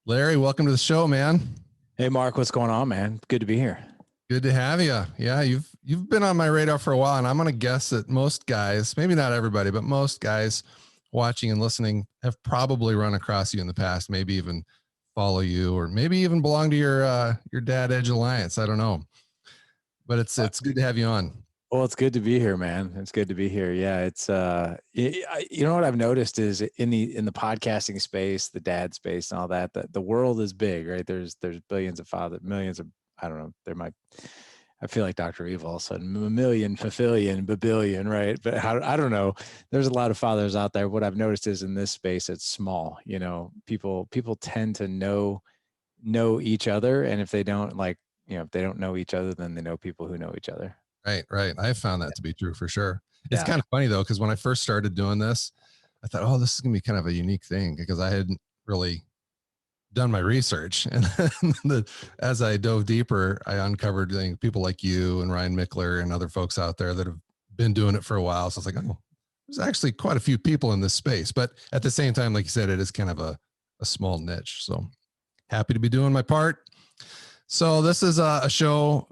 Larry, welcome to the show, man. Hey, Mark, what's going on, man? Good to be here. Good to have you. Yeah, you've been on my radar for a while, and I'm going to guess that most guys, maybe not everybody, but most guys watching and listening have probably run across you in the past, maybe even follow you, or maybe even belong to your Dad Edge Alliance. I don't know, but it's good to have you on. Well, it's good to be here, man. It's good to be here. Yeah, you know what I've noticed is in the podcasting space, the dad space, and all that. The world is big, right? There's millions of I don't know. I feel like Dr. Evil all of a sudden, a million, fulfillion, babillion, right? But I don't know. There's a lot of fathers out there. What I've noticed is in this space, it's small. You know, people tend to know each other, and if they don't if they don't know each other, then they know people who know each other. Right. I found that to be true for sure. It's Yeah. kind of funny though, because when I first started doing this, I thought, oh, this is gonna be kind of a unique thing because I hadn't really done my research. And as I dove deeper, I uncovered people like you and Ryan Mickler and other folks out there that have been doing it for a while. So I was like, oh, there's actually quite a few people in this space. But at the same time, like you said, it is kind of a small niche. So happy to be doing my part. So this is a show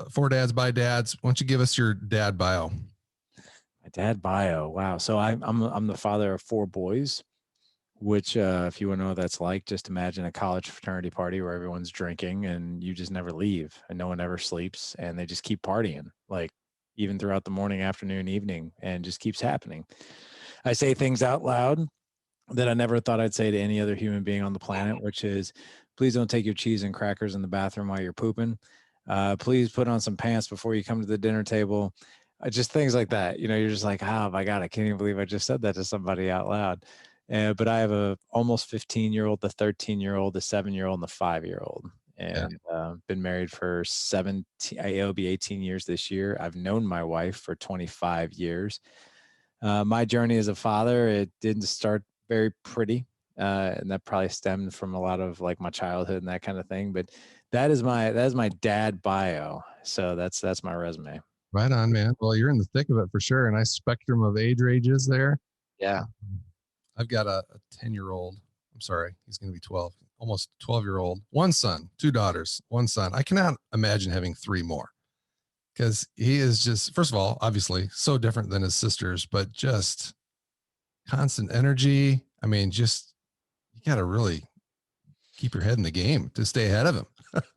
for dads by dads. Why don't you give us your dad bio? My dad bio. Wow. So I'm the father of 4 boys, which if you want to know what that's like, just imagine a college fraternity party where everyone's drinking and you just never leave and no one ever sleeps and they just keep partying, like even throughout the morning, afternoon, evening, and just keeps happening. I say things out loud that I never thought I'd say to any other human being on the planet, which is, please don't take your cheese and crackers in the bathroom while you're pooping. Please put on some pants before you come to the dinner table. Just things like that. You know, you're just like, oh my God, I can't even believe I just said that to somebody out loud. But I have a almost 15-year-old, the 13-year-old, the 7-year-old, and the 5-year-old. And been married for 17, it'll be 18 years this year. I've known my wife for 25 years. My journey as a father, it didn't start very pretty. And that probably stemmed from a lot of like my childhood and that kind of thing. But that is my dad bio. So that's my resume. Right on, man. Well, you're in the thick of it for sure. A nice spectrum of age ranges there. Yeah. I've got a 10-year-old. I'm sorry, he's going to be 12, almost 12-year-old. 1 son, 2 daughters, 1 son. I cannot imagine having 3 more because he is just, first of all, obviously so different than his sisters, but just constant energy. I mean, just you got to really keep your head in the game to stay ahead of him.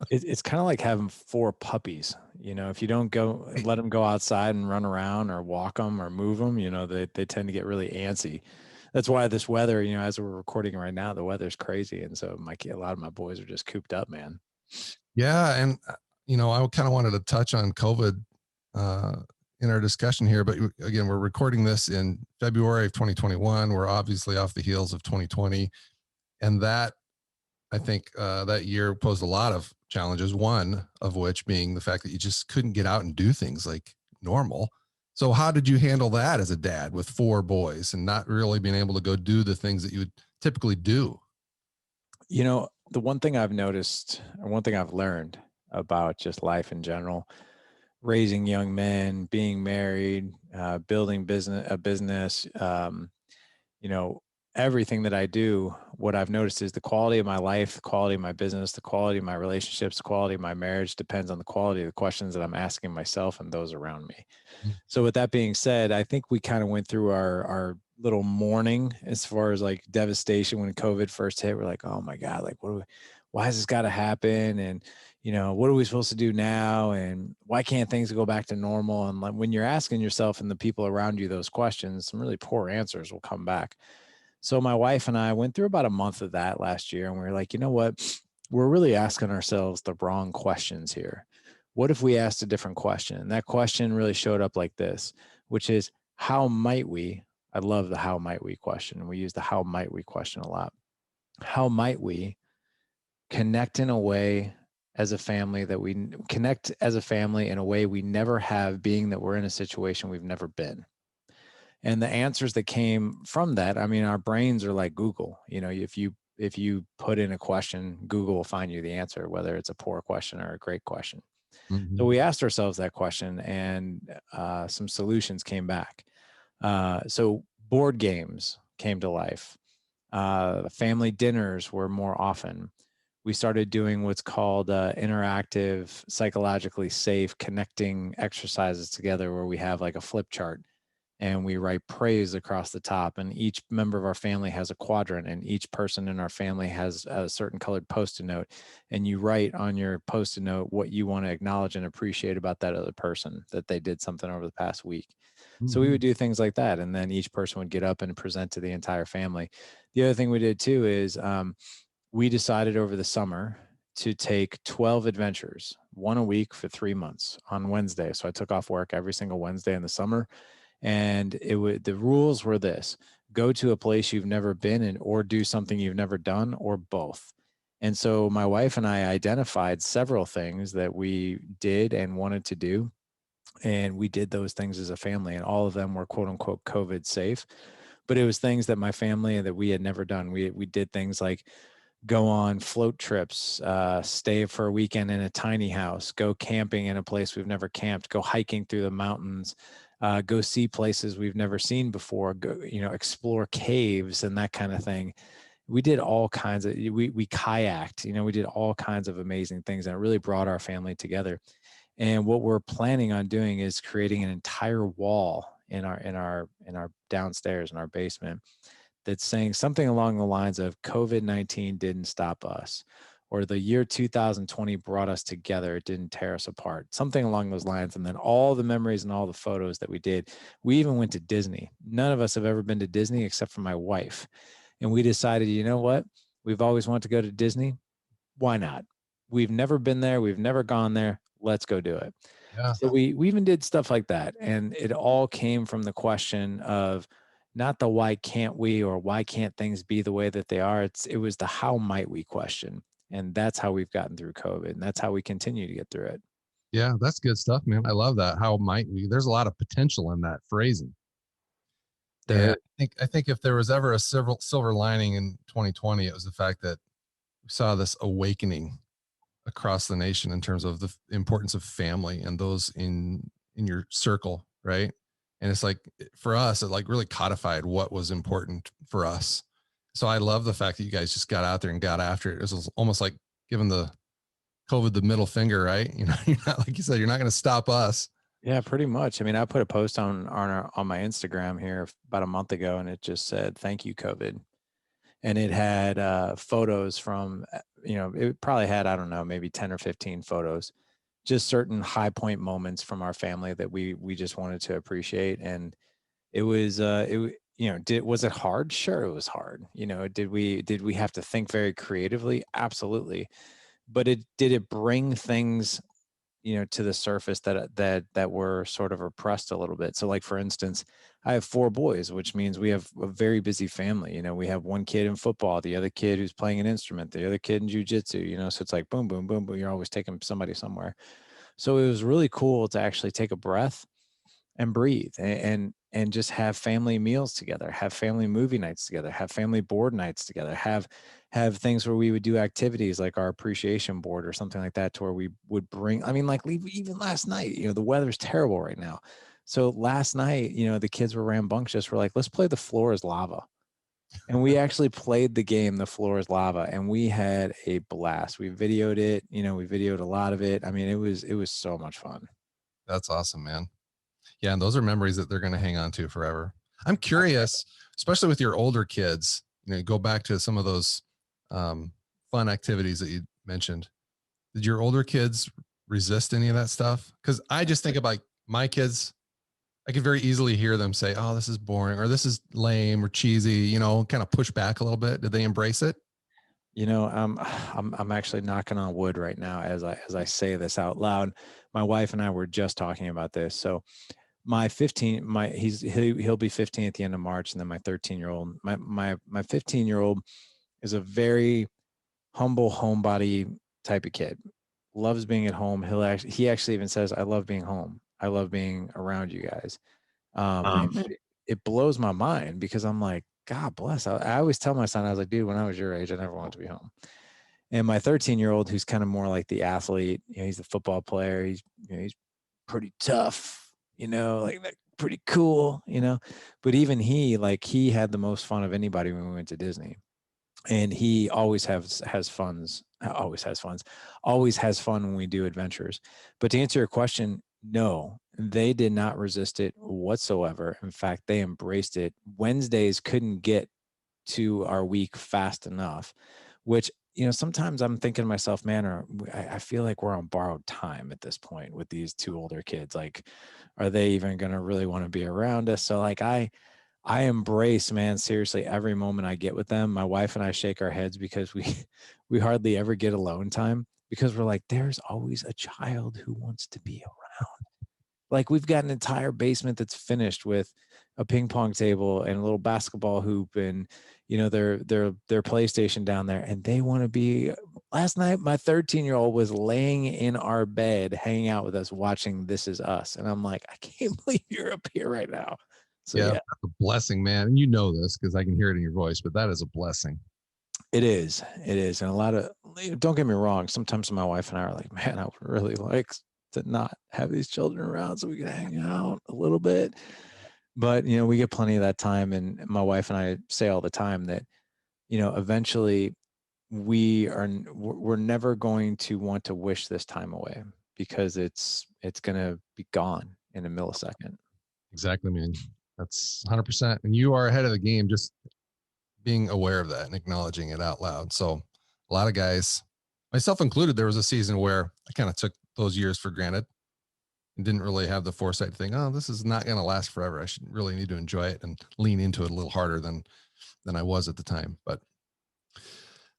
It's kind of like having 4 puppies. You know, if you don't go let them go outside and run around or walk them or move them, you know, they tend to get really antsy. That's why this weather, you know, as we're recording right now, the weather's crazy. And so a lot of my boys are just cooped up, man. Yeah. And, I kind of wanted to touch on COVID in our discussion here, but again, we're recording this in February of 2021. We're obviously off the heels of 2020. And that, I think that year posed a lot of challenges, one of which being the fact that you just couldn't get out and do things like normal. So how did you handle that as a dad with 4 boys and not really being able to go do the things that you would typically do? You know, the one thing I've noticed, or one thing I've learned about just life in general, raising young men, being married, building a business, you know, everything that I do, what I've noticed is the quality of my life, the quality of my business, the quality of my relationships, the quality of my marriage depends on the quality of the questions that I'm asking myself and those around me. So with that being said, I think we kind of went through our little mourning as far as like devastation when COVID first hit. We're like, oh my God, like why has this got to happen? And, you know, what are we supposed to do now? And why can't things go back to normal? And like, when you're asking yourself and the people around you those questions, some really poor answers will come back. So my wife and I went through about a month of that last year, and we were like, you know what? We're really asking ourselves the wrong questions here. What if we asked a different question? And that question really showed up like this, which is, how might we? I love the how might we question. We use the how might we question a lot. How might we connect in a way as a family that we connect as a family in a way we never have, being that we're in a situation we've never been? And the answers that came from that, I mean, our brains are like Google. You know, if you put in a question, Google will find you the answer, whether it's a poor question or a great question. Mm-hmm. So we asked ourselves that question, and some solutions came back. So board games came to life. Family dinners were more often. we started doing what's called interactive, psychologically safe connecting exercises together, where we have like a flip chart and we write praise across the top, and each member of our family has a quadrant, and each person in our family has a certain colored post-it note, and you write on your post-it note what you want to acknowledge and appreciate about that other person, that they did something over the past week. So we Mhm. would do things like that, and then each person would get up and present to the entire family. The other thing we did too is we decided over the summer to take 12 adventures, one a week for 3 months on Wednesday. So I took off work every single Wednesday in the summer, and it would the rules were this: go to a place you've never been in, or do something you've never done, or both. And so my wife and I identified several things that we did and wanted to do, and we did those things as a family, and all of them were quote unquote COVID safe. But it was things that my family that we had never done. We did things like go on float trips, stay for a weekend in a tiny house, go camping in a place we've never camped, go hiking through the mountains, go see places we've never seen before, go, explore caves and that kind of thing. We did all kinds of, we kayaked, we did all kinds of amazing things, and it really brought our family together. And what we're planning on doing is creating an entire wall in our downstairs in our basement that's saying something along the lines of COVID-19 didn't stop us, or the year 2020 brought us together, it didn't tear us apart, something along those lines. And then all the memories and all the photos that we did. We even went to Disney. None of us have ever been to Disney except for my wife. And we decided, you know what? We've always wanted to go to Disney. Why not? We've never been there. We've never gone there. Let's go do it. Yeah. So we even did stuff like that. And it all came from the question of not the why can't we, or why can't things be the way that they are. It was the how might we question. And that's how we've gotten through COVID. And that's how we continue to get through it. Yeah, that's good stuff, man. I love that. How might we? There's a lot of potential in that phrasing. There And is. I think if there was ever a silver lining in 2020, it was the fact that we saw this awakening across the nation in terms of the importance of family and those in your circle, right? And it's like for us, it like really codified what was important for us. So I love the fact that you guys just got out there and got after it. It was almost like giving the COVID the middle finger, right? You're not, like you said, you're not going to stop us. Yeah, pretty much. I mean, I put a post on my Instagram here about a month ago, and it just said, "Thank you, COVID." And it had photos from, it probably had, I don't know, maybe 10 or 15 photos, just certain high point moments from our family that we just wanted to appreciate. And it was was it hard? Sure, it was hard. Did we have to think very creatively? Absolutely. But it did it bring things, to the surface that were sort of repressed a little bit. So like for instance, I have 4 boys, which means we have a very busy family. We have one kid in football, the other kid who's playing an instrument, the other kid in jujitsu, so it's like boom, boom, boom, boom. You're always taking somebody somewhere. So it was really cool to actually take a breath and breathe, and just have family meals together, have family movie nights together, have family board nights together, have things where we would do activities like our appreciation board or something like that, to where we would bring, I mean, like even last night, the weather's terrible right now. So last night, the kids were rambunctious. We're like, let's play The Floor is Lava. And we actually played the game The Floor is Lava, and we had a blast. We videoed it, we videoed a lot of it. I mean, it was so much fun. That's awesome, man. Yeah, and those are memories that they're going to hang on to forever. I'm That's right. curious, especially with your older kids, go back to some of those um, fun activities that you mentioned. Did your older kids resist any of that stuff? Because I just think about my kids. I could very easily hear them say, "Oh, this is boring," or "This is lame," or "cheesy." Kind of push back a little bit. Did they embrace it? I'm actually knocking on wood right now as I say this out loud. My wife and I were just talking about this. So my 15, he'll be 15 at the end of March, and then my 13-year-old, my 15-year-old is a very humble homebody type of kid. Loves being at home. He actually even says, "I love being home. I love being around you guys." And it blows my mind, because I'm like, God bless. I always tell my son, I was like, dude, when I was your age, I never wanted to be home. And my 13-year-old, who's kind of more like the athlete, he's the football player. He's pretty tough, like pretty cool. But even he had the most fun of anybody when we went to Disney. and he always always has fun when we do adventures. But to answer your question, no, they did not resist it whatsoever. In fact, they embraced it. Wednesdays couldn't get to our week fast enough, which, sometimes I'm thinking to myself, man, I feel like we're on borrowed time at this point with these two older kids. Like, are they even going to really want to be around us? So like, I embrace, man, seriously, every moment I get with them. My wife and I shake our heads because we we hardly ever get alone time, because we're like, there's always a child who wants to be around. Like, we've got an entire basement that's finished with a ping pong table and a little basketball hoop and, their PlayStation down there, and they want to be. Last night, my 13-year-old was laying in our bed, hanging out with us, watching This Is Us, and I'm like, I can't believe you're up here right now. So Yeah, yeah, that's a blessing, man. And you know this because I can hear it in your voice, but that is a blessing. it is. It is. And a lot of, don't get me wrong, sometimes my wife and I are like, man, I would really like to not have these children around so we can hang out a little bit. But, we get plenty of that time. And my wife and I say all the time that, eventually we're never going to want to wish this time away, because it's going to be gone in a millisecond. Exactly, man. That's 100%. And you are ahead of the game, just being aware of that and acknowledging it out loud. So a lot of guys, myself included, there was a season where I kind of took those years for granted and didn't really have the foresight to think, oh, this is not going to last forever. I should really need to enjoy it and lean into it a little harder than I was at the time. But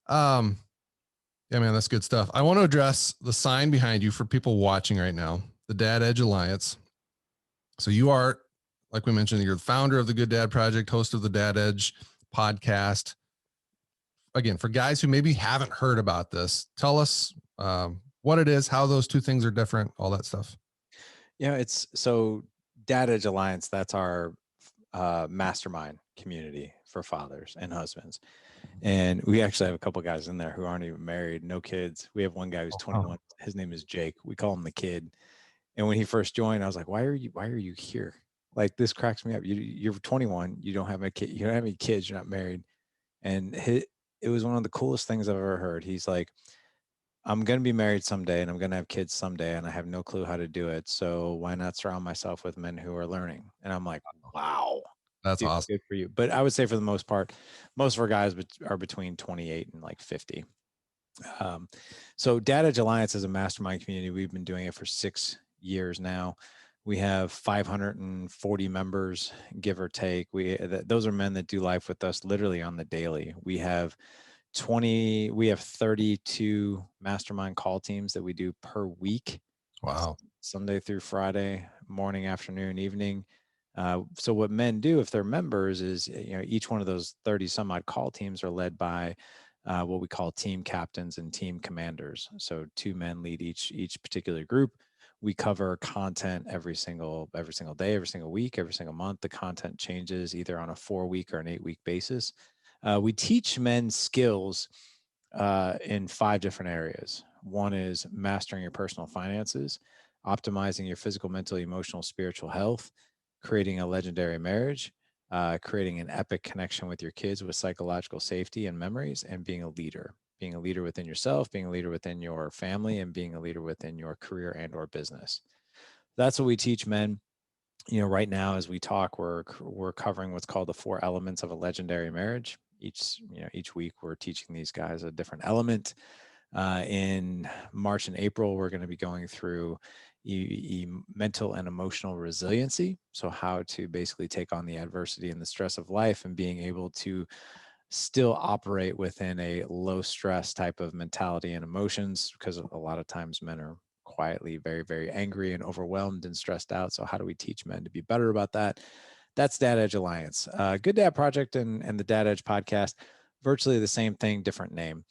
yeah, man, that's good stuff. I want to address the sign behind you for people watching right now, the Dad Edge Alliance. So you are, like we mentioned, you're the founder of the Good Dad Project, host of the Dad Edge podcast. Again, for guys who maybe haven't heard about this, tell us what it is, how those two things are different, all that stuff. It's so Dad Edge Alliance, that's our mastermind community for fathers and husbands. And we actually have a couple guys in there who aren't even married, no kids. We have one guy who's Oh, 21. His name is Jake. We call him the kid. And when he first joined, I was like, why are you here? Like, this cracks me up. You're 21. You don't have a kid. You don't have any kids. You're not married. And it was one of the coolest things I've ever heard. He's like, I'm going to be married someday and I'm going to have kids someday, and I have no clue how to do it. So why not surround myself with men who are learning? And I'm like, wow, that's dude, awesome. good for you. But I would say for the most part, most of our guys are between 28 and like 50. So Dad Edge Alliance is a mastermind community. We've been doing it for 6 years now. We have 540 members, give or take. Those are men that do life with us literally on the daily. We have 32 mastermind call teams that we do per week. Wow. Sunday through Friday, morning, afternoon, evening. So what men do if they're members is, each one of those 30 some odd call teams are led by what we call team captains and team commanders. So 2 men lead each particular group. We cover content every single day, every single week, every single month. The content changes either on a 4-week or an 8-week basis. We teach men skills in 5 different areas. One is mastering your personal finances, optimizing your physical, mental, emotional, spiritual health, creating a legendary marriage, creating an epic connection with your kids with psychological safety and memories, and being a leader within yourself, being a leader within your family, and being a leader within your career and or business. That's what we teach men. Right now as we talk, we're covering what's called the 4 elements of a legendary marriage. Each week we're teaching these guys a different element. In March and April, we're going to be going through mental and emotional resiliency. So how to basically take on the adversity and the stress of life and being able to still operate within a low stress type of mentality and emotions, because a lot of times men are quietly very, very angry and overwhelmed and stressed out. So how do we teach men to be better about that? That's Dad Edge Alliance. Good Dad Project and the Dad Edge podcast, virtually the same thing, different name.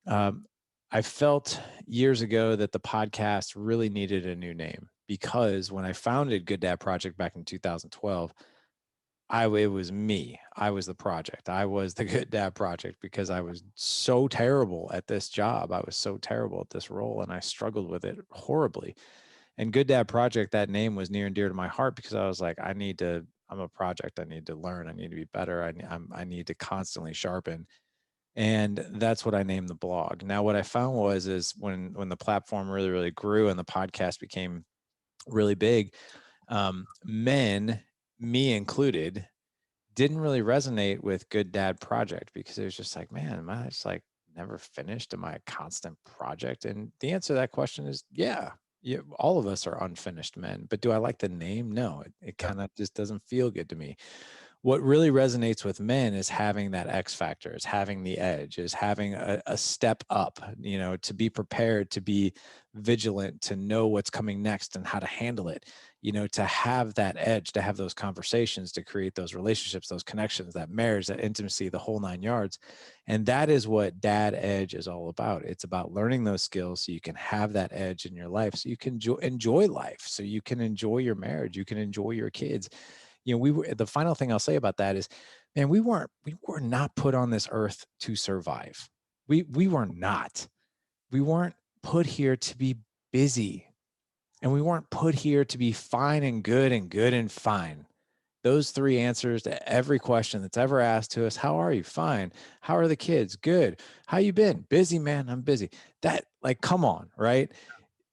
I felt years ago that the podcast really needed a new name, because when I founded Good Dad Project back in 2012, it was me. I was the project. I was the Good Dad Project, because I was so terrible at this job. I was so terrible at this role, and I struggled with it horribly. And Good Dad Project, that name was near and dear to my heart, because I was like, I'm a project. I need to learn. I need to be better. I need to constantly sharpen. And that's what I named the blog. Now, what I found is when the platform really, really grew and the podcast became really big, men, me included, didn't really resonate with Good Dad Project, because it was just like, man, am I just like never finished? Am I a constant project? And the answer to that question is, yeah. Yeah, all of us are unfinished men. But do I like the name? No, it Yeah. kind of just doesn't feel good to me. What really resonates with men is having that X factor, is having the edge, is having a step up, to be prepared, to be vigilant, to know what's coming next and how to handle it, to have that edge, to have those conversations, to create those relationships, those connections, that marriage, that intimacy, the whole 9 yards. And that is what Dad Edge is all about. It's about learning those skills so you can have that edge in your life, so you can enjoy life, so you can enjoy your marriage, you can enjoy your kids. The final thing I'll say about that is, man, we were not put on this earth to survive. We were not. We weren't put here to be busy, and we weren't put here to be fine and good and fine. Those three answers to every question that's ever asked to us. How are you? Fine. How are the kids? Good. How you been? Busy, man. I'm busy. That, like, come on, right?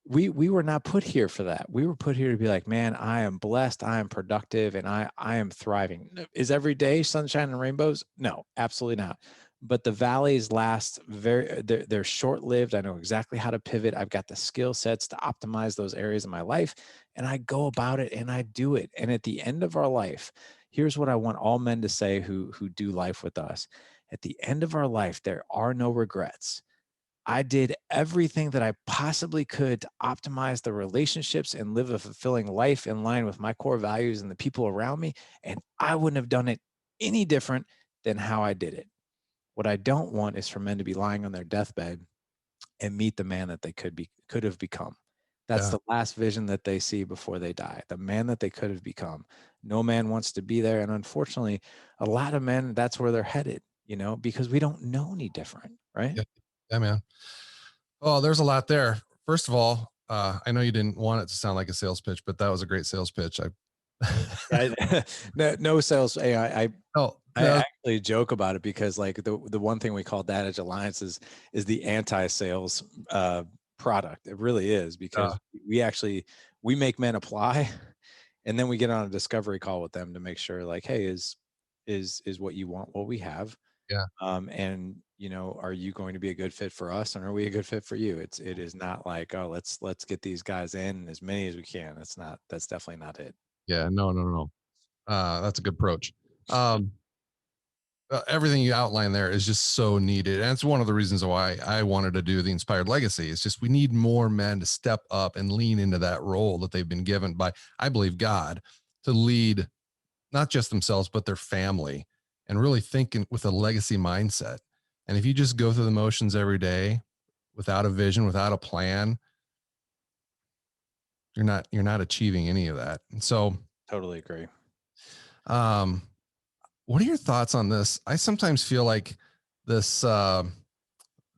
We were not put here for that. We were put here to be like, man, I am blessed, I am productive, and I am thriving. Is every day sunshine and rainbows? No, absolutely not. But the valleys last they're short-lived. I know exactly how to pivot. I've got the skill sets to optimize those areas of my life, and I go about it and I do it. And at the end of our life, here's what I want all men to say who do life with us. At the end of our life, there are no regrets. I did everything that I possibly could to optimize the relationships and live a fulfilling life in line with my core values and the people around me. And I wouldn't have done it any different than how I did it. What I don't want is for men to be lying on their deathbed and meet the man that they could have become. That's Yeah. the last vision that they see before they die, the man that they could have become. No man wants to be there. And unfortunately, a lot of men, that's where they're headed, because we don't know any different, right? Yeah. Yeah, man. Oh, there's a lot there. First of all, I know you didn't want it to sound like a sales pitch, but that was a great sales pitch. Yeah, no sales. Hey, Oh, I no, actually joke about it because, like, the one thing we call Dad Edge Alliance is the anti-sales product. It really is, uh, because we make men apply, and then we get on a discovery call with them to make sure, like, hey, is what you want what we have, yeah, and are you going to be a good fit for us, and are we a good fit for you? It is not like, oh, let's get these guys in as many as we can. That's definitely not it. yeah, no, no, no. That's a good approach. Um, Everything you outline there is just so needed. And it's one of the reasons why I wanted to do the Inspired Legacy. It's just we need more men to step up and lean into that role that they've been given by, I believe, God, to lead not just themselves, but their family, and really thinking with a legacy mindset. And if you just go through the motions every day without a vision, without a plan, you're not achieving any of that. And so, Totally agree. um, what are your thoughts on this? I sometimes feel like this, the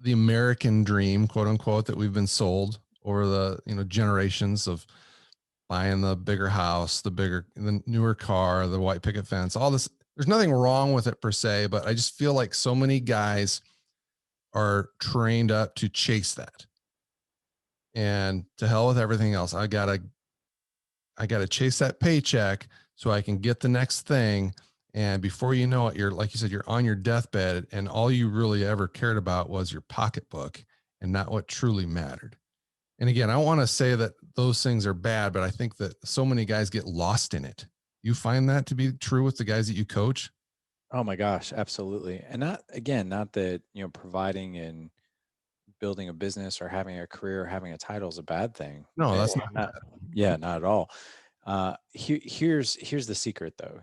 American dream, quote unquote, that we've been sold over the generations of buying the bigger house, the newer car, the white picket fence, all this. There's nothing wrong with it per se, but I just feel like so many guys are trained up to chase that. And to hell with everything else. I gotta chase that paycheck so I can get the next thing. And before you know it, you're, like you said, you're on your deathbed, and all you really ever cared about was your pocketbook and not what truly mattered. And again, I don't want to say that those things are bad, but I think that so many guys get lost in it. You find that to be true with the guys that you coach? Oh my gosh, absolutely. And not that, providing and building a business or having a career or having a title is a bad thing. No, that's not Not, yeah, not at all. Here's the secret though.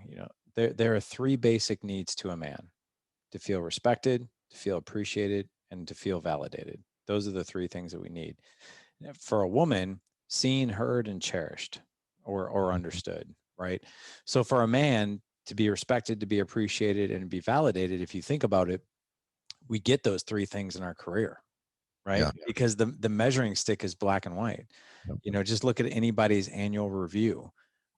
There are three basic needs to a man: to feel respected, to feel appreciated, and to feel validated. Those are the three things that we need. For a woman, seen, heard, and cherished, or bad. understood, right? So for a man to be respected, to be appreciated, and to be validated, if you think about it, we get those three things in our career, right? Yeah. Because the measuring stick is black and white. Yep. Just look at anybody's annual review.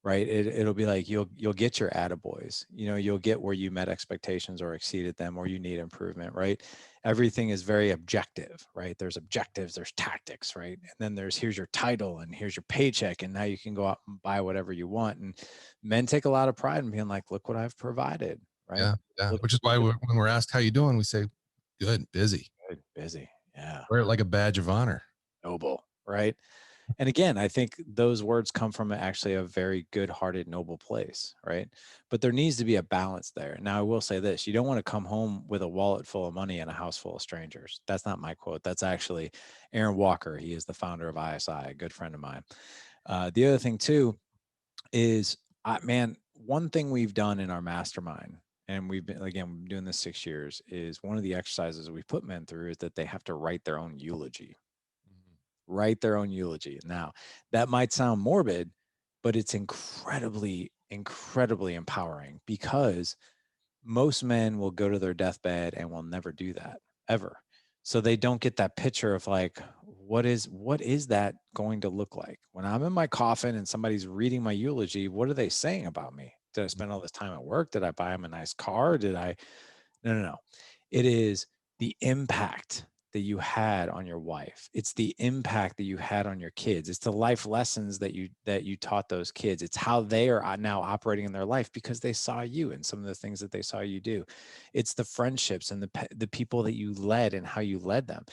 right? It'll be like you'll get your attaboys, you'll get where you met expectations or exceeded them, or you need improvement, right? Everything is very objective, right? There's objectives, there's tactics, right? And then there's here's your title and here's your paycheck, and now you can go out and buy whatever you want. And men take a lot of pride in being like, look what I've provided, right? Yeah. Yeah. Look, Which is why when we're asked how you doing, we say, good, busy. good, busy, yeah, Wear it like a badge of honor. noble, right? And again, I think those words come from actually a very good-hearted, noble place, right? But there needs to be a balance there. Now, I will say this: you don't want to come home with a wallet full of money and a house full of strangers. That's not my quote. That's actually Aaron Walker. He is the founder of ISI, a good friend of mine. The other thing too is, man, one thing we've done in our mastermind, and we've been doing this 6 years, is one of the exercises we put men through is that they have to write their own eulogy. Write their own eulogy. Now, that might sound morbid, but it's incredibly, incredibly empowering, because most men will go to their deathbed and will never do that ever. So they don't get that picture of like, what is that going to look like when I'm in my coffin and somebody's reading my eulogy? What are they saying about me? Did I spend all this time at work? Did I buy them a nice car? No. It is the impact that you had on your wife. It's the impact that you had on your kids. It's the life lessons that you taught those kids. It's how they are now operating in their life because they saw you and some of the things that they saw you do. It's the friendships and the people that you led and how you led them.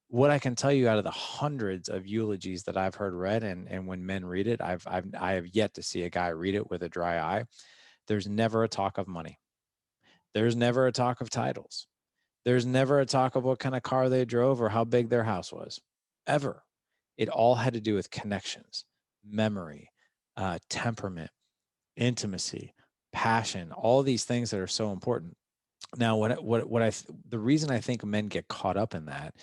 What I can tell you, out of the hundreds of eulogies that I've heard read, and when men read it, I have yet to see a guy read it with a dry eye. There's never a talk of money. There's never a talk of titles. There's never a talk of what kind of car they drove or how big their house was, ever. It all had to do with connections, memory, temperament, intimacy, passion, all these things that are so important. Now, the reason I think men get caught up in that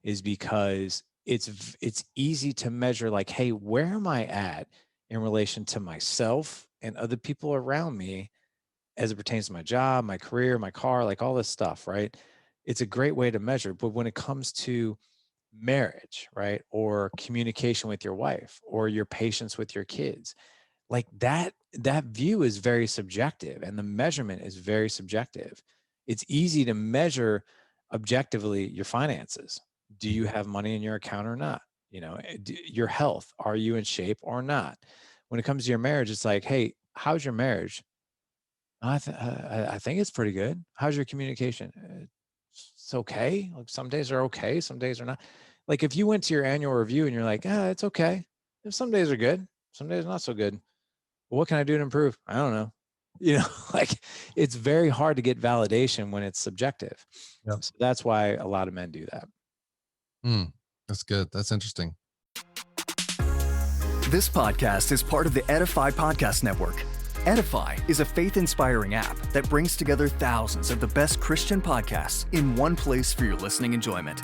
is because it's easy to measure, like, hey, where am I at in relation to myself and other people around me as it pertains to my job, my career, my car, like all this stuff, right? It's a great way to measure. But when it comes to marriage, right, or communication with your wife or your patience with your kids, like that view is very subjective and the measurement is very subjective. It's easy to measure objectively your finances. Do you have money in your account or not? Your health, are you in shape or not? When it comes to your marriage, it's like, hey, how's your marriage? I think it's pretty good. How's your communication? It's okay. Like, some days are okay, some days are not. Like, if you went to your annual review and you're like, it's okay. If some days are good, some days are not so good. Well, what can I do to improve? I don't know. Like, it's very hard to get validation when it's subjective. Yep. So that's why a lot of men do that. That's good. That's interesting. This podcast is part of the Edify Podcast Network. Edify is a faith-inspiring app that brings together thousands of the best Christian podcasts in one place for your listening enjoyment.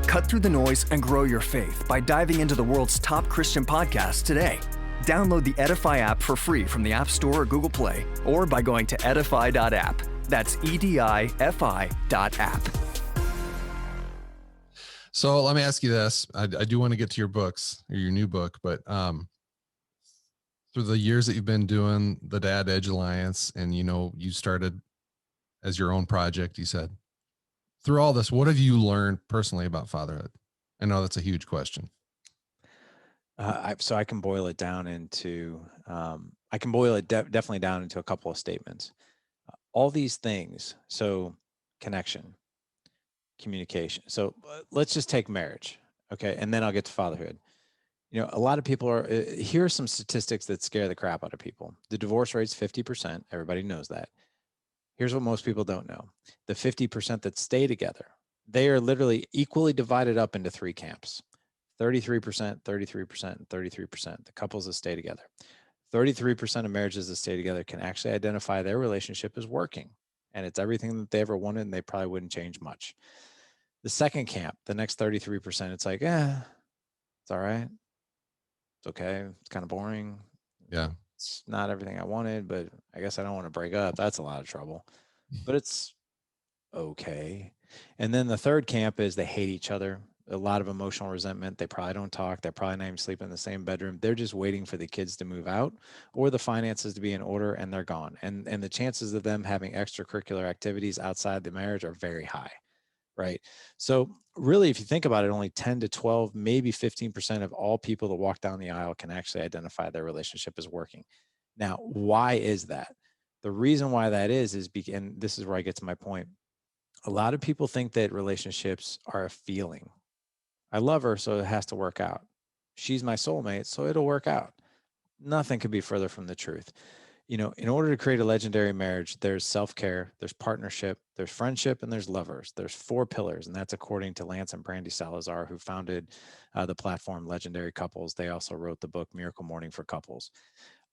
Cut through the noise and grow your faith by diving into the world's top Christian podcasts today. Download the Edify app for free from the App Store or Google Play, or by going to edify.app. That's edifi.app. So let me ask you this. I do want to get to your books or your new book, but through the years that you've been doing the Dad Edge Alliance, and you started as your own project, you said, through all this, what have you learned personally about fatherhood? I know that's a huge question. So I can boil it down into, definitely down into a couple of statements. All these things. So connection, communication. So let's just take marriage. Okay. And then I'll get to fatherhood. A lot of people here are some statistics that scare the crap out of people. The divorce rate's 50%. Everybody knows that. Here's what most people don't know. The 50% that stay together, they are literally equally divided up into three camps. 33%, 33%, and 33%. The couples that stay together. 33% of marriages that stay together can actually identify their relationship as working. And it's everything that they ever wanted, and they probably wouldn't change much. The second camp, the next 33%, it's like, it's all right. It's okay. It's kind of boring. Yeah. It's not everything I wanted, but I guess I don't want to break up. That's a lot of trouble. But it's okay. And then the third camp is they hate each other. a lot of emotional resentment. They probably don't talk. They're probably not even sleeping in the same bedroom. They're just waiting for the kids to move out or the finances to be in order, and they're gone. And the chances of them having extracurricular activities outside the marriage are very high, right? So really, if you think about it, only 10 to 12, maybe 15% of all people that walk down the aisle can actually identify their relationship as working. Now, why is that? The reason why that is and this is where I get to my point. A lot of people think that relationships are a feeling. I love her, so it has to work out. She's my soulmate, so it'll work out. Nothing could be further from the truth. In order to create a legendary marriage, there's self-care, there's partnership, there's friendship, and there's lovers. There's 4 pillars, and that's according to Lance and Brandy Salazar, who founded the platform Legendary Couples. They also wrote the book Miracle Morning for Couples.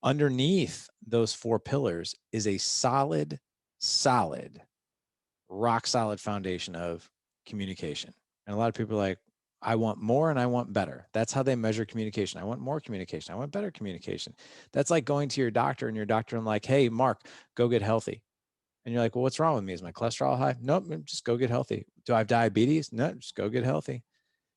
Underneath those 4 pillars is a solid, rock solid foundation of communication. And a lot of people are like, I want more and I want better. That's how they measure communication. I want more communication. I want better communication. That's like going to your doctor and I'm like, hey, Mark, go get healthy. And you're like, well, what's wrong with me? Is my cholesterol high? Nope, just go get healthy. Do I have diabetes? No, just go get healthy.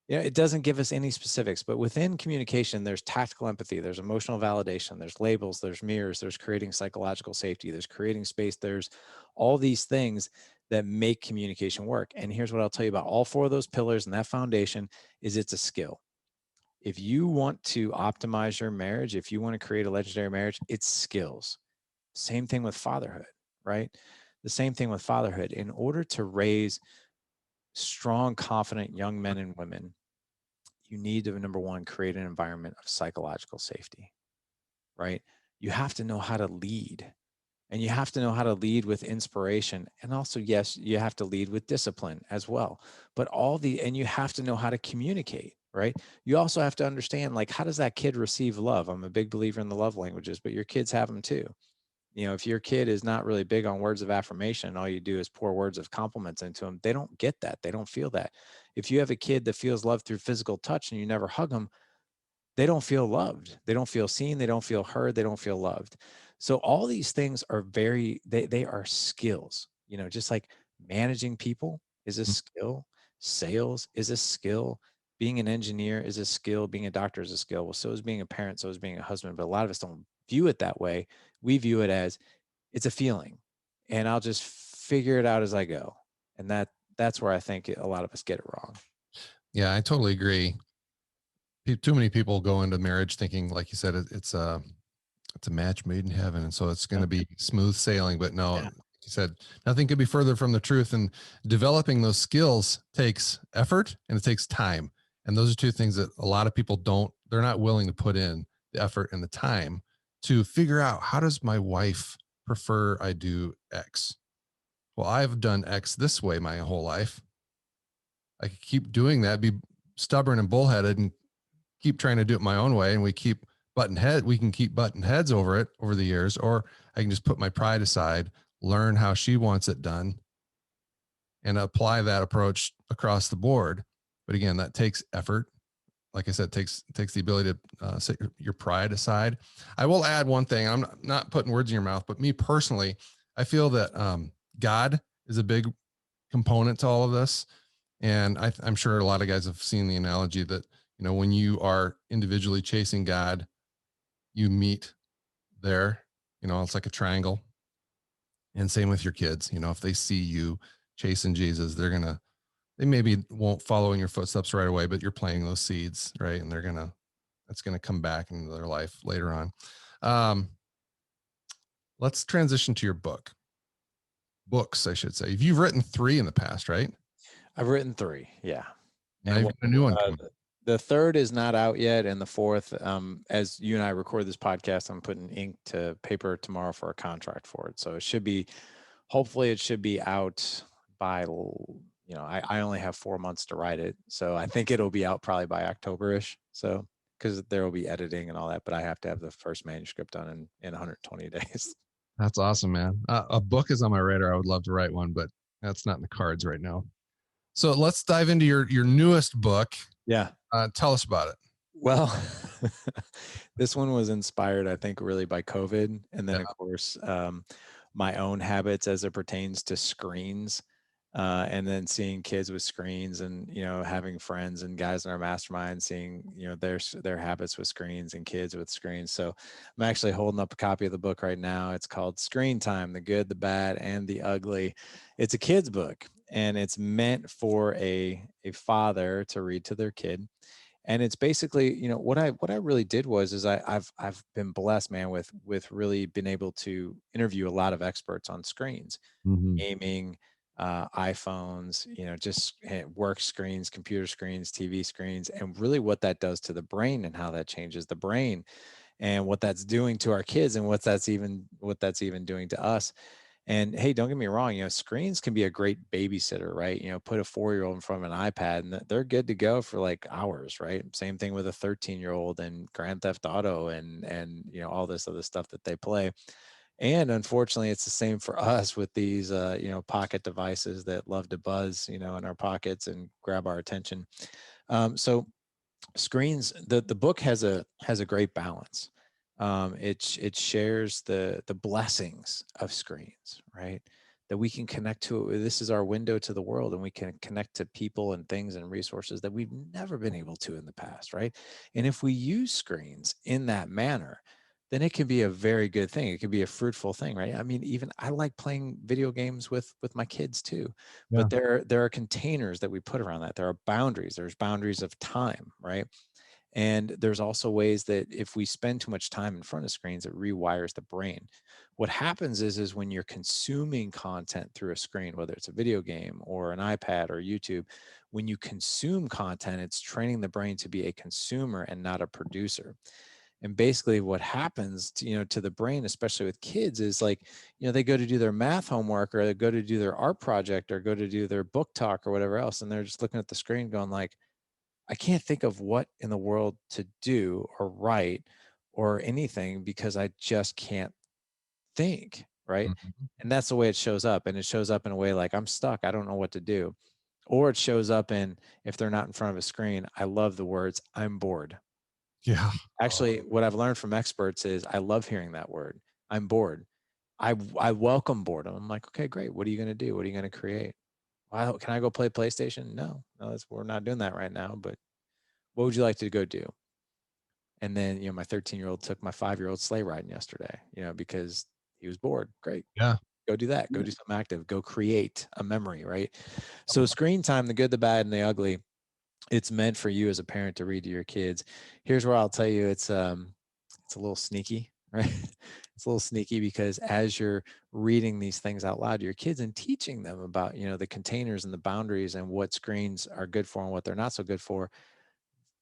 It doesn't give us any specifics, but within communication, there's tactical empathy, there's emotional validation, there's labels, there's mirrors, there's creating psychological safety, there's creating space, there's all these things that make communication work. And here's what I'll tell you about all 4 of those pillars, and that foundation is it's a skill. If you want to optimize your marriage, if you want to create a legendary marriage, it's skills. Same thing with fatherhood, right? The same thing with fatherhood. In order to raise strong, confident young men and women, you need to, number one, create an environment of psychological safety, right? You have to know how to lead, and you have to know how to lead with inspiration. And also, yes, you have to lead with discipline as well. But and you have to know how to communicate, right? You also have to understand, like, how does that kid receive love? I'm a big believer in the love languages, but your kids have them too. If your kid is not really big on words of affirmation, all you do is pour words of compliments into them, they don't get that. They don't feel that. If you have a kid that feels love through physical touch and you never hug them, they don't feel loved. They don't feel seen. They don't feel heard. They don't feel loved. So all these things are they are skills, just like managing people is a skill. Sales is a skill. Being an engineer is a skill. Being a doctor is a skill. Well, so is being a parent. So is being a husband. But a lot of us don't view it that way. We view it as it's a feeling, and I'll just figure it out as I go. And that's where I think a lot of us get it wrong. Yeah, I totally agree. Too many people go into marriage thinking, like you said, it's a match made in heaven, and so it's going to be smooth sailing. But no, like you said, nothing could be further from the truth. And developing those skills takes effort and it takes time. And those are 2 things that a lot of people they're not willing to put in the effort and the time to figure out, how does my wife prefer I do X? Well, I've done X this way my whole life. I could keep doing that, be stubborn and bullheaded and keep trying to do it my own way. And we can keep butting heads over it over the years, or I can just put my pride aside, learn how she wants it done, and apply that approach across the board. But again, that takes effort. Like I said, takes the ability to set your pride aside. I will add one thing. I'm not putting words in your mouth, but me personally, I feel that God is a big component to all of this. And I'm sure a lot of guys have seen the analogy that, when you are individually chasing God, you meet there, it's like a triangle. And same with your kids. If they see you chasing Jesus, they maybe won't follow in your footsteps right away, but you're planting those seeds, right? And that's going to come back into their life later on. Let's transition to your books, I should say. You've written 3 in the past, right? I've written 3. Yeah. Now you've got a new one coming. The 3rd is not out yet, and the 4th, as you and I record this podcast, I'm putting ink to paper tomorrow for a contract for it. So hopefully it should be out by, I only have 4 months to write it. So I think it'll be out probably by October-ish. So, because there will be editing and all that, but I have to have the first manuscript done in 120 days. That's awesome, man. A book is on my radar. I would love to write one, but that's not in the cards right now. So let's dive into your newest book. Yeah. Tell us about it. Well, this one was inspired, I think, really by COVID. And then, of course, my own habits as it pertains to screens. And then seeing kids with screens, and having friends and guys in our mastermind, seeing their habits with screens and kids with screens. So I'm actually holding up a copy of the book right now. It's called Screen Time: The Good, the Bad, and the Ugly. It's a kid's book, and it's meant for a father to read to their kid. And it's basically, what I really did was, is I've been blessed, man, with really been able to interview a lot of experts on screens, Mm-hmm. gaming, iPhones, just work screens, computer screens, TV screens, and really what that does to the brain, and how that changes the brain, and what that's doing to our kids, and what that's even doing to us. And hey, don't get me wrong, screens can be a great babysitter, right? Put a 4-year-old in front of an iPad and they're good to go for like hours, right? Same thing with a 13-year-old and Grand Theft Auto and all this other stuff that they play. And unfortunately, it's the same for us with these pocket devices that love to buzz, in our pockets and grab our attention. So screens, the book has a great balance. It shares the blessings of screens, right? That we can connect to it. This is our window to the world, and we can connect to people and things and resources that we've never been able to in the past, right? And if we use screens in that manner, then it can be a very good thing. It can be a fruitful thing, right? I mean, even I like playing video games with my kids too, Yeah. but there are containers that we put around that. There are boundaries. There's boundaries of time, right? And there's also ways that if we spend too much time in front of screens, it rewires the brain. What happens is when you're consuming content through a screen, whether it's a video game or an iPad or YouTube, when you consume content, it's training the brain to be a consumer and not a producer. And basically what happens to the brain, especially with kids, is like, they go to do their math homework, or they go to do their art project, or go to do their book talk or whatever else. And they're just looking at the screen going like, I can't think of what in the world to do or write or anything, because I just can't think, right? Mhm. And that's the way it shows up. And it shows up in a way like, I'm stuck, I don't know what to do. Or it shows up in, if they're not in front of a screen, I love the words, I'm bored. Yeah. Oh, Actually, what I've learned from experts is I love hearing that word. I'm bored. I welcome boredom. I'm like, okay, great. What are you going to do? What are you going to create? Well, can I go play PlayStation? No, we're not doing that right now. But what would you like to go do? And then, my 13-year-old took my 5-year-old sleigh riding yesterday, because he was bored. Great. yeah. Go do that. Go do something active. Go create a memory, right? So screen time, the good, the bad, and the ugly, it's meant for you as a parent to read to your kids. Here's where I'll tell you it's a little sneaky, right? It's a little sneaky, because as you're reading these things out loud to your kids and teaching them about, the containers and the boundaries and what screens are good for and what they're not so good for,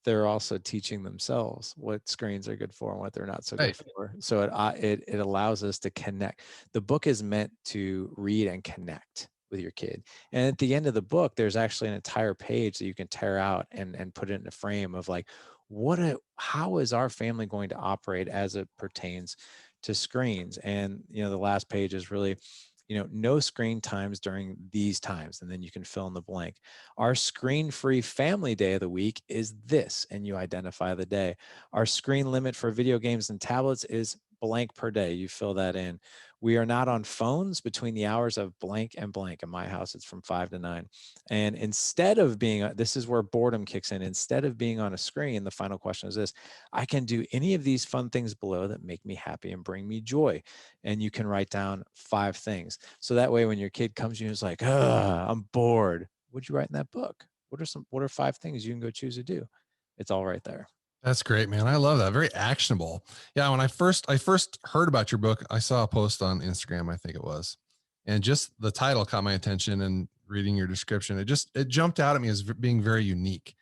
they're also teaching themselves what screens are good for and what they're not so good Right. for. So it allows us to connect. The book is meant to read and connect with your kid. And at the end of the book, there's actually an entire page that you can tear out and put it in a frame of like, how is our family going to operate as it pertains to screens? And the last page is really, no screen times during these times, and then you can fill in the blank. Our screen-free family day of the week is this, and you identify the day. Our screen limit for video games and tablets is blank per day. You fill that in. We are not on phones between the hours of blank and blank. In my house, it's from 5 to 9. And instead of being, this is where boredom kicks in. Instead of being on a screen, the final question is this: I can do any of these fun things below that make me happy and bring me joy. And you can write down 5 things. So that way, when your kid comes to you and is like, I'm bored, what'd you write in that book? What are 5 things you can go choose to do? It's all right there. That's great, man. I love that. Very actionable. Yeah. When I first heard about your book, I saw a post on Instagram, I think it was, and just the title caught my attention, and reading your description, it jumped out at me as being very unique.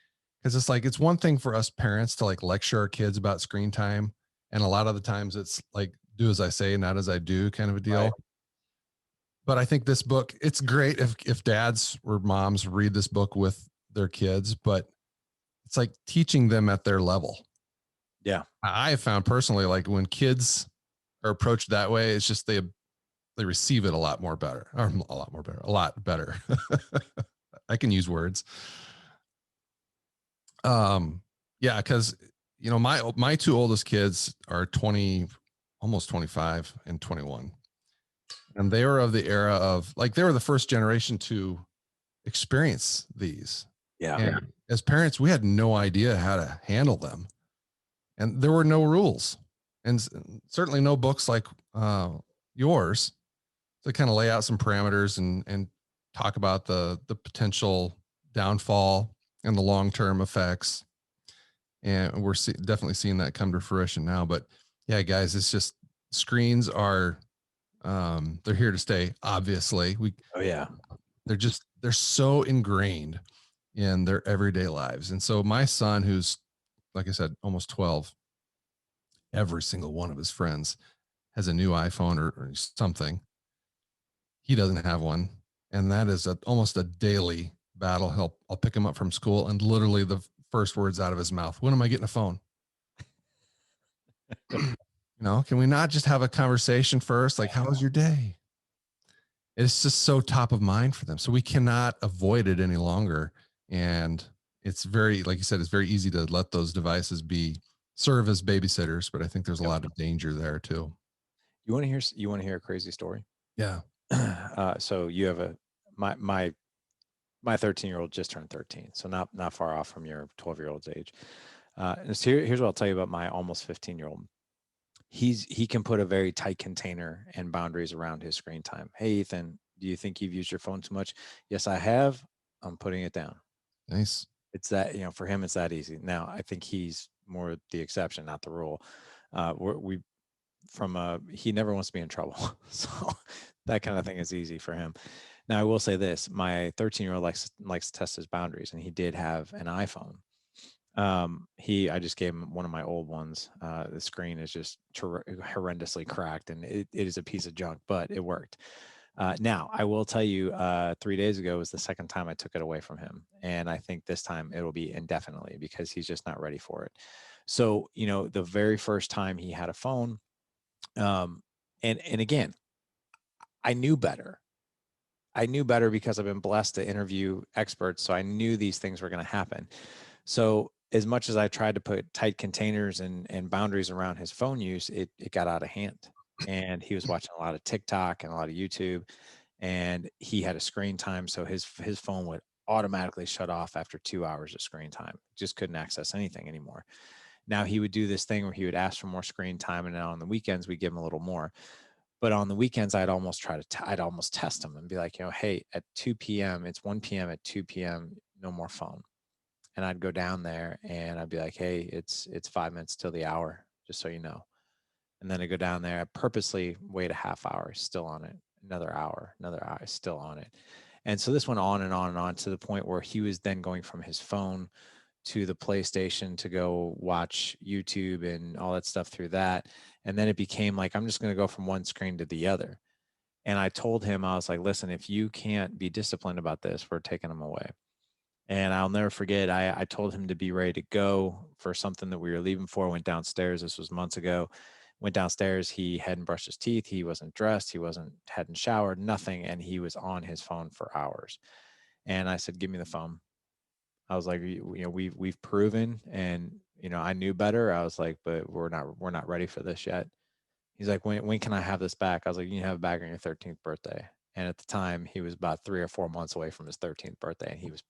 Cause it's like, it's one thing for us parents to like lecture our kids about screen time. And a lot of the times it's like, do as I say, not as I do kind of a Right. deal. But I think this book, it's great if dads or moms read this book with their kids, but it's like teaching them at their level. Yeah. I have found personally, like when kids are approached that way, it's just they receive it a lot more better, or a lot better. I can use words. Yeah, because my 2 oldest kids are 20, almost 25 and 21. And they were of the era of like, they were the first generation to experience these. Yeah. And as parents, we had no idea how to handle them. And there were no rules, and certainly no books like yours to kind of lay out some parameters and talk about the potential downfall and the long-term effects. And we're definitely seeing that come to fruition now. But yeah, guys, it's just screens are they're here to stay. Obviously, Oh yeah. they're so ingrained in their everyday lives. And so my son, who's, like I said, almost 12, every single one of his friends has a new iPhone or something. He doesn't have one. And that is almost a daily battle. I'll pick him up from school, and literally the first words out of his mouth, when am I getting a phone? Can we not just have a conversation first? Like, how was your day? It's just so top of mind for them. So we cannot avoid it any longer. And it's very, like you said, it's very easy to let those devices serve as babysitters, but I think there's a lot of danger there too. You want to hear a crazy story? Yeah. So you have my 13-year-old just turned 13, so not far off from your 12-year-old's age. And so here's what I'll tell you about my almost 15-year-old. He can put a very tight container and boundaries around his screen time. Hey, Ethan, do you think you've used your phone too much? Yes, I have. I'm putting it down. Nice. It's that, for him, it's that easy. Now, I think he's more the exception, not the rule. He never wants to be in trouble. So that kind of thing is easy for him. Now, I will say this, my 13-year-old likes to test his boundaries, and he did have an iPhone. I just gave him one of my old ones. The screen is just horrendously cracked, and it is a piece of junk, but it worked. Now, I will tell you, 3 days ago was the second time I took it away from him. And I think this time it'll be indefinitely because he's just not ready for it. So, the very first time he had a phone, and again, I knew better. I knew better because I've been blessed to interview experts. So I knew these things were going to happen. So as much as I tried to put tight containers and boundaries around his phone use, it got out of hand. And he was watching a lot of TikTok and a lot of YouTube, and he had a screen time. So his phone would automatically shut off after 2 hours of screen time. Just couldn't access anything anymore. Now he would do this thing where he would ask for more screen time, and then on the weekends we give him a little more. But on the weekends, I'd almost test him and be like, hey, at 2 p.m., it's 1 p.m. at 2 p.m., no more phone. And I'd go down there and I'd be like, hey, it's 5 minutes till the hour, just so you know. And then I go down there, I purposely wait a half hour, still on it, another hour, still on it. And so this went on and on and on to the point where he was then going from his phone to the PlayStation to go watch YouTube and all that stuff through that. And then it became like, I'm just going to go from one screen to the other. And I told him, I was like, listen, if you can't be disciplined about this, we're taking him away. And I'll never forget, I told him to be ready to go for something that we were leaving for. Went downstairs. This was months ago. Went downstairs. He hadn't brushed his teeth. He wasn't dressed. He hadn't showered, nothing. And he was on his phone for hours. And I said, give me the phone. I was like, we've proven, and, I knew better. I was like, but we're not ready for this yet. He's like, when can I have this back? I was like, you can have it back on your 13th birthday. And at the time he was about 3 or 4 months away from his 13th birthday, and he was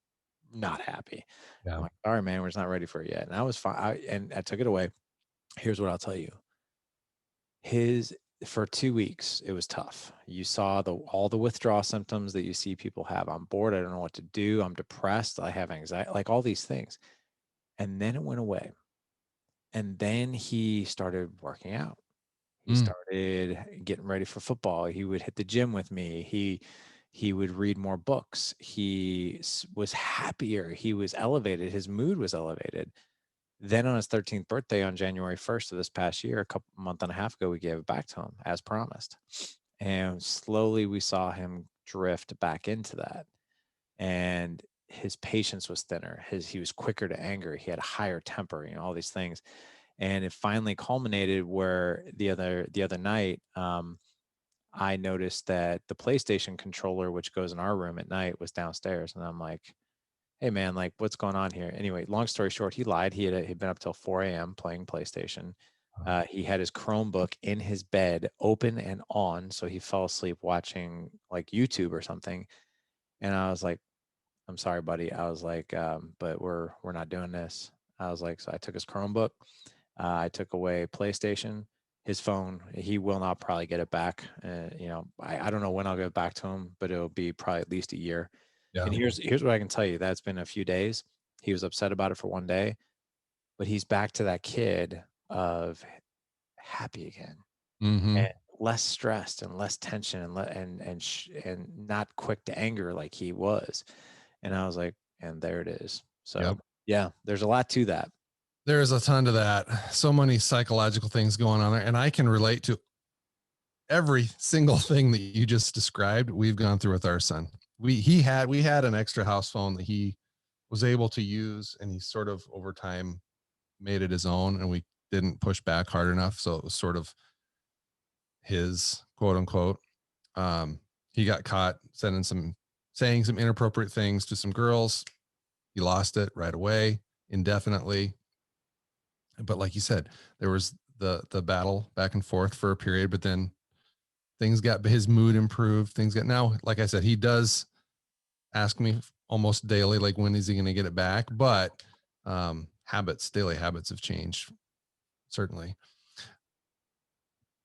not happy. Yeah. I'm like, all right, man, we're just not ready for it yet. And I was fine. I took it away. Here's what I'll tell you. For 2 weeks, it was tough. You saw all the withdrawal symptoms that you see people have. I'm bored. I don't know what to do. I'm depressed. I have anxiety, like all these things. And then it went away. And then he started working out. He started getting ready for football. He would hit the gym with me. He would read more books. He was happier. He was elevated. His mood was elevated. Then on his 13th birthday on January 1st of this past year, month and a half ago, we gave it back to him as promised. And slowly we saw him drift back into that. And his patience was thinner. He was quicker to anger. He had a higher temper, all these things. And it finally culminated where the other night, I noticed that the PlayStation controller, which goes in our room at night, was downstairs. And I'm like, hey man, like what's going on here? Anyway, long story short, he lied. He'd been up till 4 a.m. playing PlayStation. He had his Chromebook in his bed open and on. So he fell asleep watching like YouTube or something. And I was like, I'm sorry, buddy. I was like, but we're not doing this. I was like, so I took his Chromebook. I took away PlayStation, his phone. He will not probably get it back. You know, I don't know when I'll get it back to him, but it'll be probably at least a year. Yeah. And here's what I can tell you. That's been a few days. He was upset about it for one day, but he's back to that kid of happy again, Mm-hmm. and less stressed and less tension and not quick to anger like he was. And I was like, and there it is. So Yep. yeah, there's a lot to that. There's a ton to that. So many psychological things going on there. And I can relate to every single thing that you just described. We've gone through with our son. We had an extra house phone that he was able to use, and he sort of over time made it his own, and we didn't push back hard enough. So it was sort of his, quote unquote. He got caught saying some inappropriate things to some girls. He lost it right away, indefinitely. But like you said, there was the battle back and forth for a period, but then things got, his mood improved. Things got, now, like I said, he does ask me almost daily, like, when is he going to get it back? But daily habits have changed, certainly.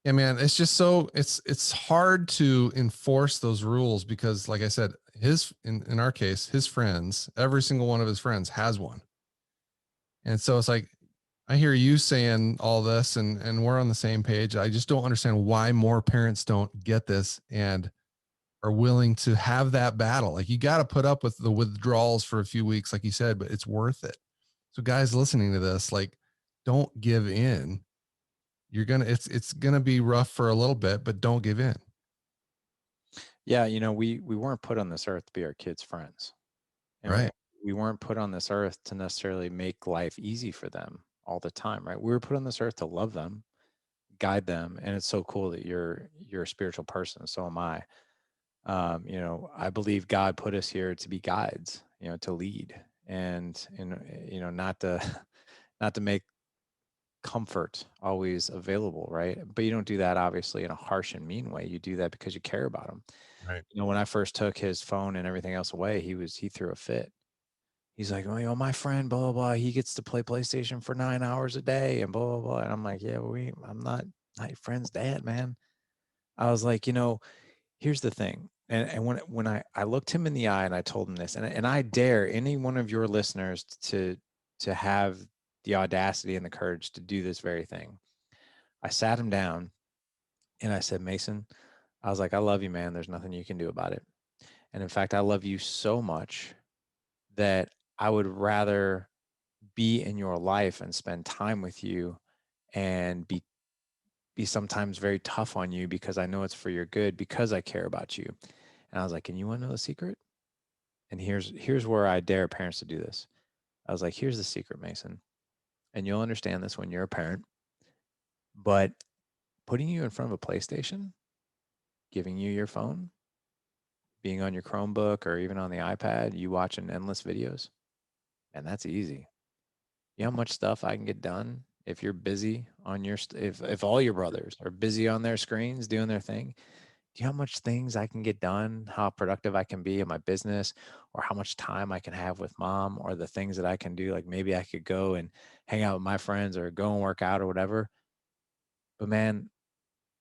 Yeah, man, it's just so it's hard to enforce those rules because, like I said, in our case, his friends, every single one of his friends has one. And so it's like, I hear you saying all this, and we're on the same page. I just don't understand why more parents don't get this and are willing to have that battle. Like, you got to put up with the withdrawals for a few weeks, like you said, but it's worth it. So guys listening to this, like, don't give in. It's gonna be rough for a little bit, but don't give in. Yeah, you know, we weren't put on this earth to be our kids' friends. And Right. we weren't put on this earth to necessarily make life easy for them all the time, right? We were put on this earth to love them, guide them. And it's so cool that you're a spiritual person. So am I. You know, I believe God put us here to be guides, you know, to lead and you know, not to not to make comfort always available, right? But you don't do that obviously in a harsh and mean way. You do that because you care about them. Right. You know, when I first took his phone and everything else away, he threw a fit. He's like, "Oh, you know, my friend, blah blah blah. He gets to play PlayStation for 9 hours a day, and blah blah blah." And I'm like, "Yeah, I'm not your friend's dad, man." I was like, you know, here's the thing. And when I looked him in the eye and I told him this, and I dare any one of your listeners to have the audacity and the courage to do this very thing. I sat him down and I said, Mason, I was like, I love you, man. There's nothing you can do about it. And in fact, I love you so much that I would rather be in your life and spend time with you and be sometimes very tough on you because I know it's for your good because I care about you. And I was like, and you want to know the secret? And here's where I dare parents to do this. I was like, here's the secret, Mason. And you'll understand this when you're a parent. But putting you in front of a PlayStation, giving you your phone, being on your Chromebook or even on the iPad, you watching endless videos, and that's easy. You know how much stuff I can get done if you're busy on if all your brothers are busy on their screens doing their thing. Do you know how much things I can get done, how productive I can be in my business, or how much time I can have with mom, or the things that I can do? Like maybe I could go and hang out with my friends or go and work out or whatever. But man,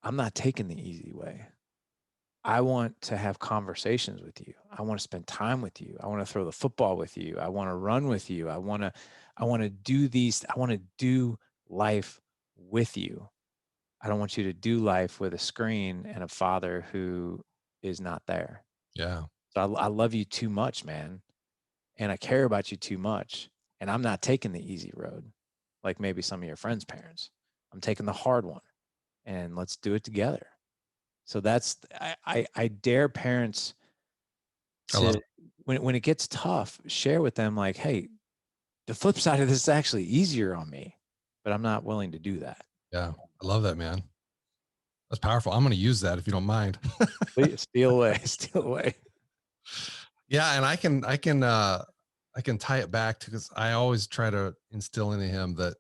I'm not taking the easy way. I want to have conversations with you. I want to spend time with you. I want to throw the football with you. I want to run with you. I want to do these. I want to do life with you. I don't want you to do life with a screen and a father who is not there. Yeah. So I love you too much, man. And I care about you too much. And I'm not taking the easy road like maybe some of your friends' parents. I'm taking the hard one and let's do it together. So that's I dare parents I love to when it gets tough, share with them like, hey, the flip side of this is actually easier on me, but I'm not willing to do that. Yeah. I love that, man. That's powerful. I'm going to use that if you don't mind. Please steal away, steal away. Yeah. And I can tie it back to, because I always try to instill into him that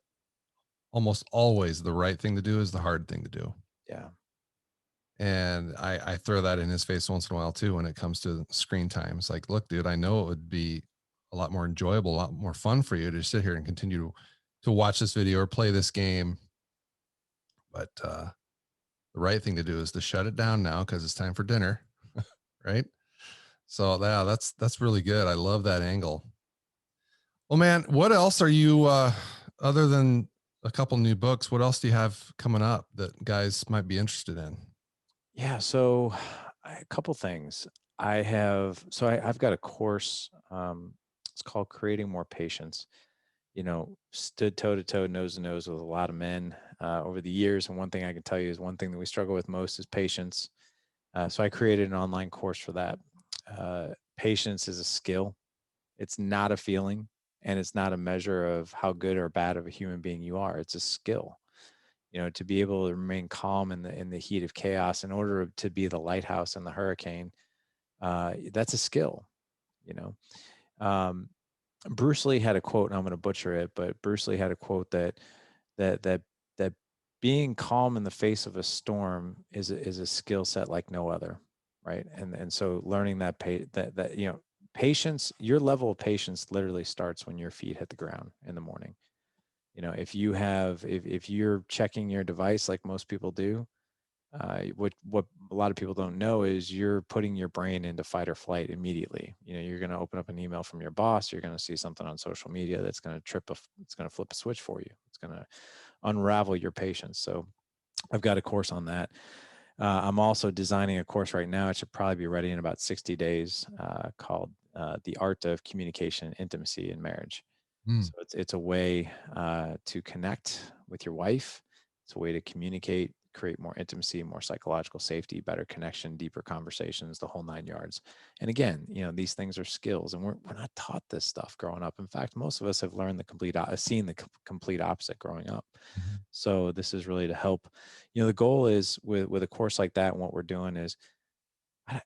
almost always the right thing to do is the hard thing to do. Yeah. And I throw that in his face once in a while too when it comes to screen time. It's like, look, dude, I know it would be a lot more enjoyable, a lot more fun for you to sit here and continue to watch this video or play this game. But the right thing to do is to shut it down now because it's time for dinner. Right. So yeah, that's really good. I love that angle. Well, man, what else are you other than a couple new books, what else do you have coming up that guys might be interested in? Yeah, so a couple things. I've got a course. It's called Creating More Patience. Stood toe to toe, nose to nose with a lot of men over the years. And one thing I can tell you is one thing that we struggle with most is patience. So I created an online course for that. Patience is a skill. It's not a feeling, and it's not a measure of how good or bad of a human being you are. It's a skill. To be able to remain calm in the heat of chaos in order to be the lighthouse in the hurricane. That's a skill. You know, um, Bruce Lee had a quote, and I'm going to butcher it, but Bruce Lee had a quote that being calm in the face of a storm is a skill set like no other, right? And so learning that patience, your level of patience literally starts when your feet hit the ground in the morning. If you're checking your device like most people do, what a lot of people don't know is you're putting your brain into fight or flight immediately. You're going to open up an email from your boss. You're going to see something on social media that's going to it's going to flip a switch for you. It's going to unravel your patience. So I've got a course on that. I'm also designing a course right now. It should probably be ready in about 60 days, called The Art of Communication and Intimacy in Marriage. So it's a way to connect with your wife. It's a way to communicate, create more intimacy, more psychological safety, better connection, deeper conversations, the whole 9 yards. And again, these things are skills, and we're not taught this stuff growing up. In fact, most of us have learned seen the complete opposite growing up. Mhm. So this is really to help. The goal is with a course like that, and what we're doing is, I,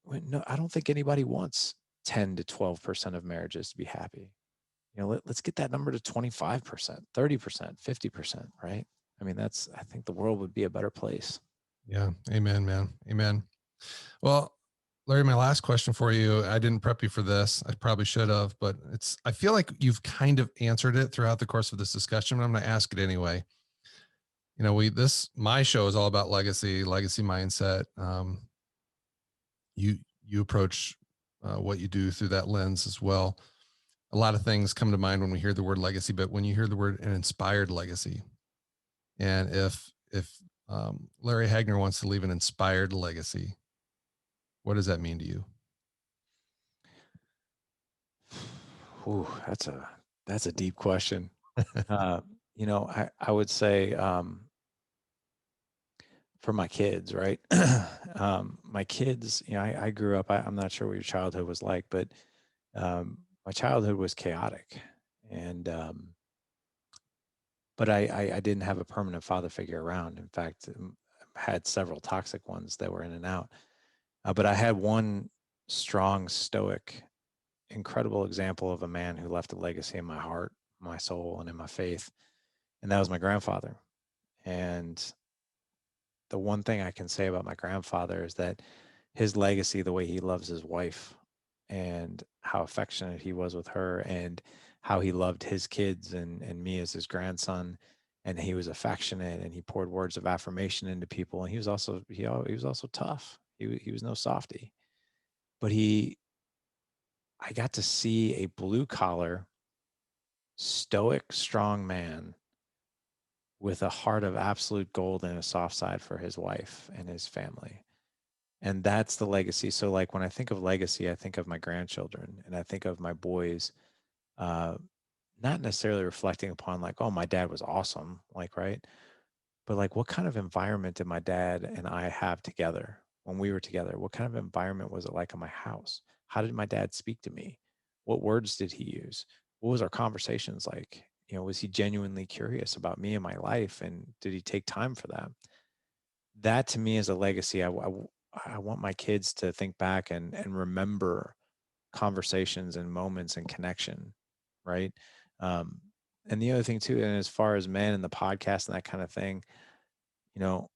no, I don't think anybody wants 10 to 12% of marriages to be happy. Let's get that number to 25%, 30%, 50%, right? I mean, I think the world would be a better place. Yeah. Amen, man. Amen. Well, Larry, my last question for you, I didn't prep you for this. I probably should have, but I feel like you've kind of answered it throughout the course of this discussion, but I'm going to ask it anyway. My show is all about legacy mindset. You approach what you do through that lens as well. A lot of things come to mind when we hear the word legacy, but when you hear the word an inspired legacy, and if Larry Hagner wants to leave an inspired legacy, what does that mean to you? Ooh, that's a deep question. I would say, for my kids, right? My kids, I grew up, I'm not sure what your childhood was like, but my childhood was chaotic. And, but I didn't have a permanent father figure around. In fact, had several toxic ones that were in and out. But I had one strong, stoic, incredible example of a man who left a legacy in my heart, my soul, and in my faith. And that was my grandfather. And the one thing I can say about my grandfather is that his legacy, the way he loves his wife and how affectionate he was with her, and how he loved his kids and me as his grandson, and he was affectionate, and he poured words of affirmation into people, and he was also tough. He was no softy, but I got to see a blue collar, stoic, strong man with a heart of absolute gold and a soft side for his wife and his family. And that's the legacy. So like when I think of legacy, I think of my grandchildren, and I think of my boys, uh, not necessarily reflecting upon like, oh, my dad was awesome, like, right? But like, what kind of environment did my dad and I have together when we were together? What kind of environment was it like in my house? How did my dad speak to me? What words did he use? What was our conversations like? Was he genuinely curious about me and my life? And did he take time for that? That to me is a legacy. I want my kids to think back and remember conversations and moments and connection, right? Um, and the other thing too, and as far as men and the podcast and that kind of thing, you know,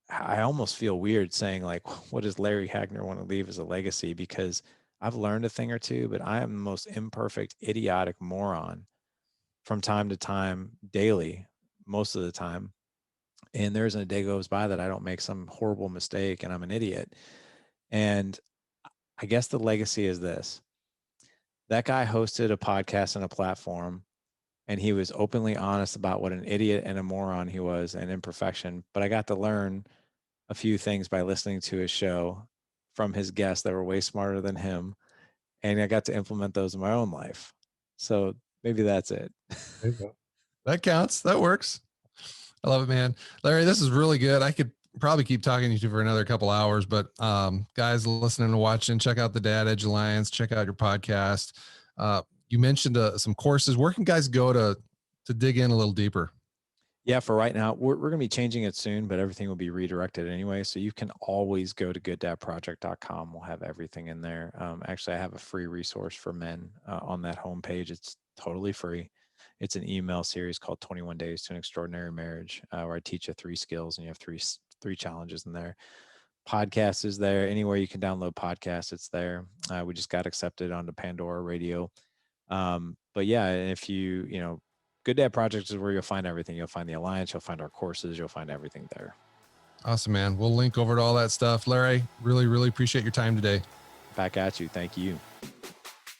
I almost feel weird saying like, what does Larry Hagner want to leave as a legacy? Because I've learned a thing or two, but I am the most imperfect, idiotic moron from time to time, daily, most of the time. And there isn't a day goes by that I don't make some horrible mistake and I'm an idiot. And I guess the legacy is this. That guy hosted a podcast and a platform, and he was openly honest about what an idiot and a moron he was and imperfection. But I got to learn a few things by listening to his show from his guests that were way smarter than him. And I got to implement those in my own life. So maybe that's it. That counts. That works. I love it, man. Larry, this is really good. I could probably keep talking to you for another couple hours, but guys listening and watching, check out the Dad Edge Alliance, check out your podcast. You mentioned some courses. Where can guys go to dig in a little deeper? Yeah, for right now, we're going to be changing it soon, but everything will be redirected anyway. So you can always go to gooddadproject.com. We'll have everything in there. Actually, I have a free resource for men on that homepage. It's totally free. It's an email series called 21 Days to an Extraordinary Marriage, where I teach you 3 skills and you have three challenges in there. Podcast is there. Anywhere you can download podcasts, it's there. We just got accepted onto Pandora Radio. But yeah, if you Good Dad Project is where you'll find everything. You'll find the Alliance, you'll find our courses, you'll find everything there. Awesome, man. We'll link over to all that stuff. Larry, really, really appreciate your time today. Back at you. Thank you.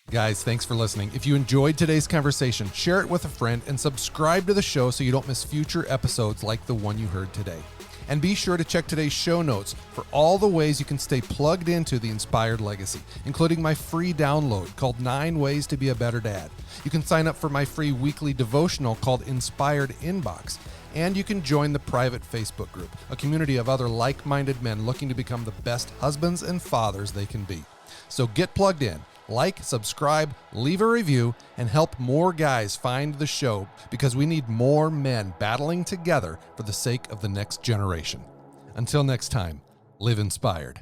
Guys, thanks for listening. If you enjoyed today's conversation, share it with a friend and subscribe to the show so you don't miss future episodes like the one you heard today. And be sure to check today's show notes for all the ways you can stay plugged into the Inspired Legacy, including my free download called 9 Ways to Be a Better Dad. You can sign up for my free weekly devotional called Inspired Inbox. And you can join the private Facebook group, a community of other like-minded men looking to become the best husbands and fathers they can be. So get plugged in. Like, subscribe, leave a review, and help more guys find the show because we need more men battling together for the sake of the next generation. Until next time, live inspired.